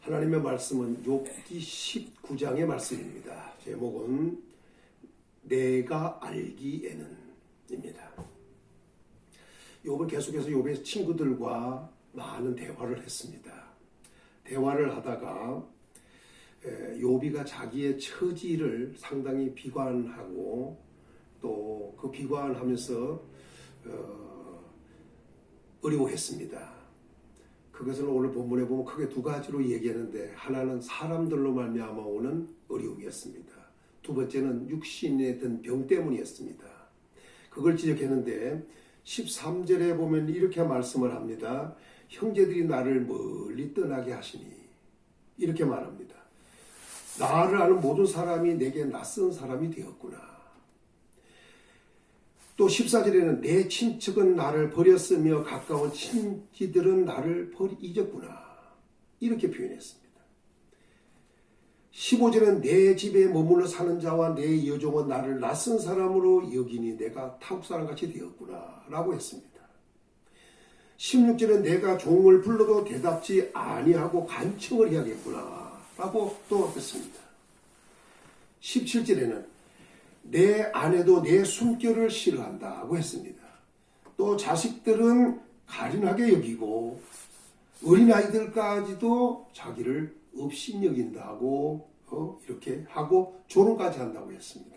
하나님의 말씀은 욥기 19장의 말씀입니다. 제목은 내가 알기에는 입니다. 욥은 계속해서 욥의 친구들과 많은 대화를 했습니다. 대화를 하다가 욥이가 자기의 처지를 상당히 비관하고 또 그 비관하면서 어려워했습니다. 그것을 오늘 본문에 보면 크게 두 가지로 얘기하는데, 하나는 사람들로 말미암아 오는 어려움이었습니다. 두 번째는 육신에 든 병 때문이었습니다. 그걸 지적했는데 13절에 보면 이렇게 말씀을 합니다. 형제들이 나를 멀리 떠나게 하시니, 이렇게 말합니다. 나를 아는 모든 사람이 내게 낯선 사람이 되었구나. 또 14절에는 내 친척은 나를 버렸으며 가까운 친지들은 나를 잊었구나. 이렇게 표현했습니다. 15절은 내 집에 머물러 사는 자와 내 여종은 나를 낯선 사람으로 여기니 내가 타국 사람같이 되었구나 라고 했습니다. 16절은 내가 종을 불러도 대답지 아니하고 간청을 해야겠구나 라고 또 했습니다. 17절에는 내 아내도 내 숨결을 싫어한다고 했습니다. 또 자식들은 가련하게 여기고 어린아이들까지도 자기를 업신여긴다고 이렇게 하고 조롱까지 한다고 했습니다.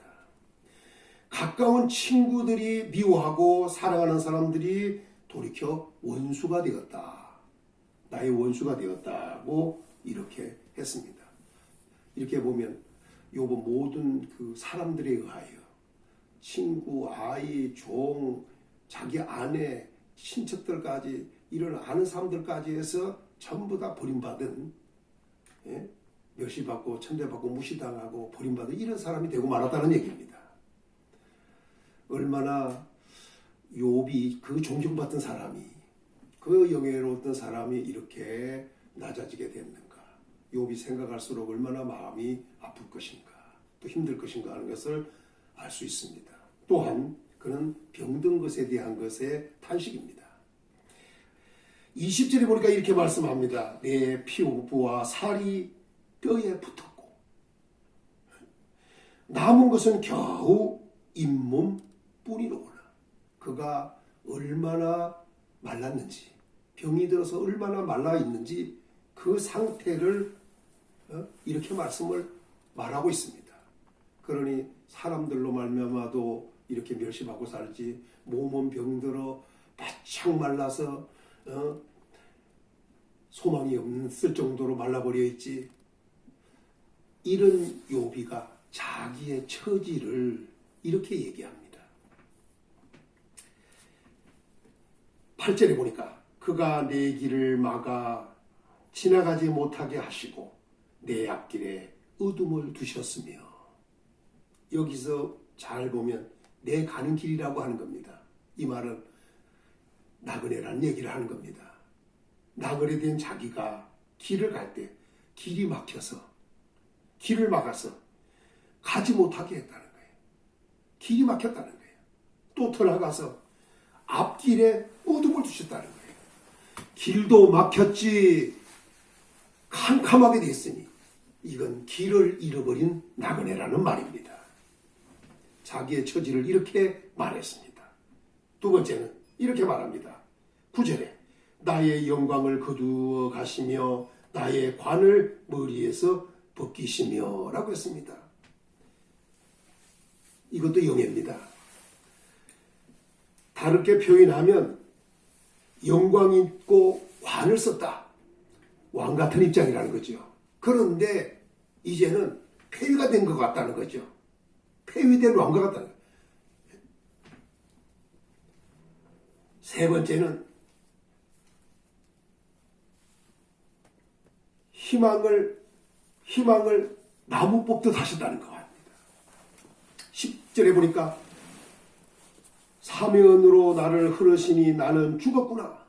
가까운 친구들이 미워하고 사랑하는 사람들이 돌이켜 원수가 되었다. 나의 원수가 되었다고 이렇게 했습니다. 이렇게 보면 욥은 모든 그 사람들에 의하여 친구, 아이, 종, 자기 아내, 친척들까지 이런 아는 사람들까지 해서 전부 다 버림받은, 멸시받고 천대받고 무시당하고 버림받은 이런 사람이 되고 말았다는 얘기입니다. 얼마나 욥이 그 존경받던 사람이, 그 영예로웠던 사람이 이렇게 낮아지게 됐는가. 욥이 생각할수록 얼마나 마음이 아플 것인가, 또 힘들 것인가 하는 것을 알 수 있습니다. 또한 그는 병든 것에 대한 것의 탄식입니다. 20절에 보니까 이렇게 말씀합니다. 내 피부와 살이 뼈에 붙었고 남은 것은 겨우 잇몸 뿐이로구나. 그가 얼마나 말랐는지, 병이 들어서 얼마나 말라 있는지 그 상태를 이렇게 말하고 있습니다. 그러니 사람들로 말미암아도 이렇게 멸시받고 살지, 몸은 병들어 바짝 말라서 소망이 없을 정도로 말라버려 있지. 이런 욥이가 자기의 처지를 이렇게 얘기합니다. 8절에 보니까 그가 내 길을 막아 지나가지 못하게 하시고 내 앞길에 어둠을 두셨으며, 여기서 잘 보면 내 가는 길이라고 하는 겁니다. 이 말은 나그네라는 얘기를 하는 겁니다. 나그네 된 자기가 길을 갈 때 길이 막혀서, 길을 막아서 가지 못하게 했다는 거예요. 길이 막혔다는 거예요. 또 더 나가서 앞길에 어둠을 두셨다는 거예요. 길도 막혔지 캄캄하게 됐으니 이건 길을 잃어버린 나그네라는 말입니다. 자기의 처지를 이렇게 말했습니다. 두 번째는 이렇게 말합니다. 9절에 나의 영광을 거두어 가시며 나의 관을 머리에서 벗기시며 라고 했습니다. 이것도 영예입니다. 다르게 표현하면 영광 있고 관을 썼다. 왕 같은 입장이라는 거죠. 그런데 이제는 폐위가 된 것 같다는 거죠. 폐위된 왕과 같다는 거죠. 세 번째는 희망을 나무 뽑듯 하셨다는 것 같습니다. 10절에 보니까 사면으로 나를 흐르시니 나는 죽었구나.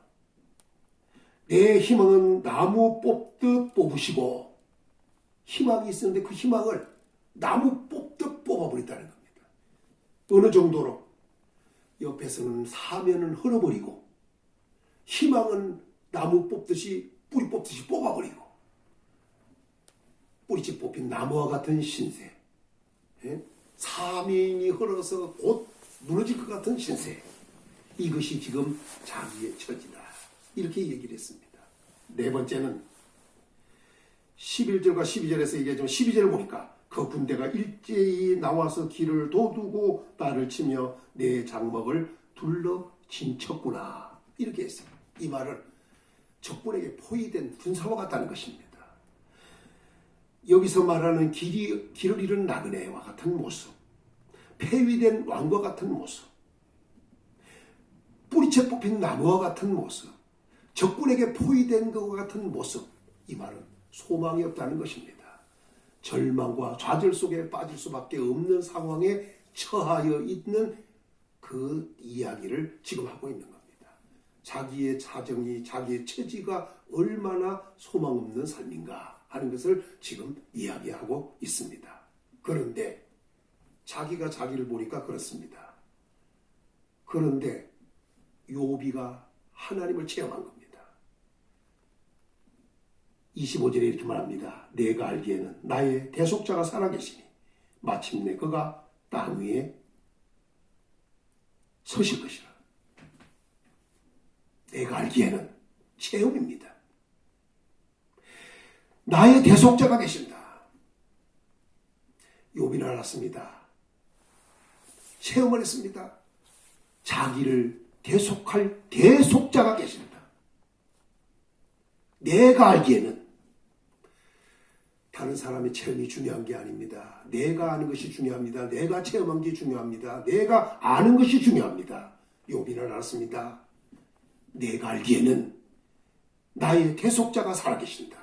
내 희망은 나무 뽑듯 뽑으시고, 희망이 있었는데 그 희망을 나무 뽑듯 뽑아버렸다는 겁니다. 어느 정도로 옆에서는 사면은 뿌리째 뽑힌 나무와 같은 신세, 사명이 흘러서 곧 무너질 것 같은 신세, 이것이 지금 자기의 처지다. 이렇게 얘기를 했습니다. 네 번째는 11절과 12절에서 얘기하지만 12절을 보니까 그 군대가 일제히 나와서 길을 도두고 나를 치며 내 장막을 둘러 진쳤구나. 이렇게 했어요. 이 말은 적군에게 포위된 군사와 같다는 것입니다. 여기서 말하는 길을 잃은 나그네와 같은 모습, 폐위된 왕과 같은 모습, 뿌리채 뽑힌 나무와 같은 모습, 적군에게 포위된 것과 같은 모습, 이 말은 소망이 없다는 것입니다. 절망과 좌절 속에 빠질 수밖에 없는 상황에 처하여 있는 그 이야기를 지금 하고 있는 겁니다. 자기의 사정이, 자기의 처지가 얼마나 소망 없는 삶인가 하는 것을 지금 이야기하고 있습니다. 그런데 자기가 자기를 보니까 그렇습니다. 그런데 욥이가 하나님을 체험한 겁니다. 25절에 이렇게 말합니다. 내가 알기에는 나의 대속자가 살아계시니 마침내 그가 땅 위에 서실 것이라. 내가 알기에는 체험입니다. 나의 대속자가 계신다. 욥이는 알았습니다. 체험을 했습니다. 자기를 대속할 대속자가 계신다. 내가 알기에는 다른 사람의 체험이 중요한 게 아닙니다. 내가 아는 것이 중요합니다. 내가 체험한 게 중요합니다. 내가 아는 것이 중요합니다. 욥이는 알았습니다. 내가 알기에는 나의 대속자가 살아계신다.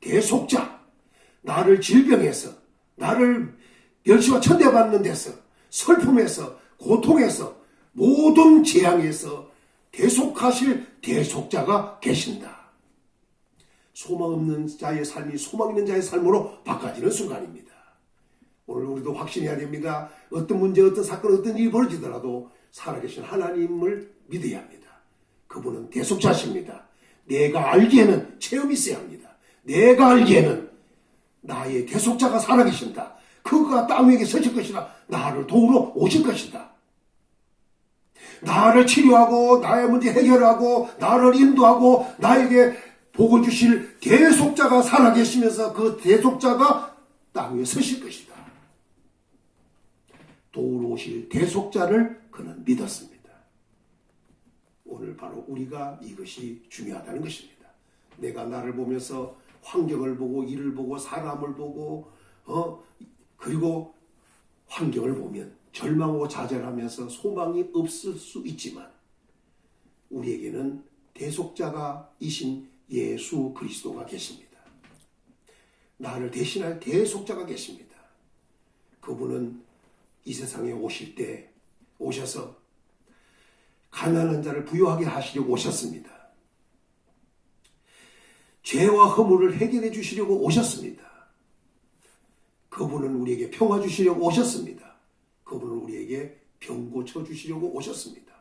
대속자, 나를 질병에서, 나를 멸시와 천대받는 데서, 슬픔에서, 고통에서, 모든 재앙에서 대속하실 대속자가 계신다. 소망 없는 자의 삶이 소망 있는 자의 삶으로 바꿔지는 순간입니다. 오늘 우리도 확신해야 됩니다. 어떤 문제, 어떤 사건, 어떤 일이 벌어지더라도 살아계신 하나님을 믿어야 합니다. 그분은 대속자십니다. 내가 알기에는 체험이 있어야 합니다. 내가 알기에는 나의 대속자가 살아계신다. 그가 땅 위에 서실 것이다. 나를 도우러 오실 것이다. 나를 치료하고 나의 문제 해결하고 나를 인도하고 나에게 복을 주실 대속자가 살아계시면서 그 대속자가 땅 위에 서실 것이다. 도우러 오실 대속자를 그는 믿었습니다. 오늘 바로 우리가 이것이 중요하다는 것입니다. 내가 나를 보면서 환경을 보고 일을 보고 사람을 보고 그리고 환경을 보면 절망하고 좌절하면서 소망이 없을 수 있지만 우리에게는 대속자가 이신 예수 그리스도가 계십니다. 나를 대신할 대속자가 계십니다. 그분은 이 세상에 오실 때 오셔서 가난한 자를 부유하게 하시려고 오셨습니다. 죄와 허물을 해결해 주시려고 오셨습니다. 그분은 우리에게 평화 주시려고 오셨습니다. 그분은 우리에게 병 고쳐 주시려고 오셨습니다.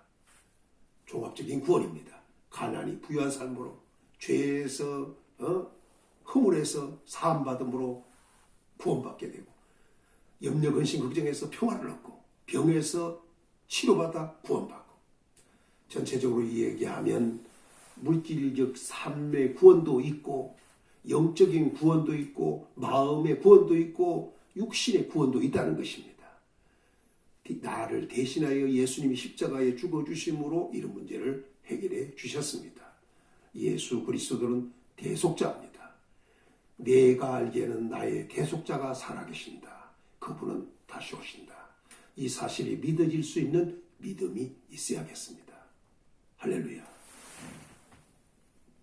종합적인 구원입니다. 가난이 부유한 삶으로, 죄에서 허물에서 사함받음으로 구원받게 되고, 염려, 근심, 걱정에서 평화를 얻고, 병에서 치료받아 구원받고, 전체적으로 이야기하면 물질적 삶의 구원도 있고 영적인 구원도 있고 마음의 구원도 있고 육신의 구원도 있다는 것입니다. 나를 대신하여 예수님이 십자가에 죽어주심으로 이런 문제를 해결해 주셨습니다. 예수 그리스도는 대속자입니다. 내가 알기에는 나의 대속자가 살아계신다. 그분은 다시 오신다. 이 사실이 믿어질 수 있는 믿음이 있어야겠습니다. 할렐루야.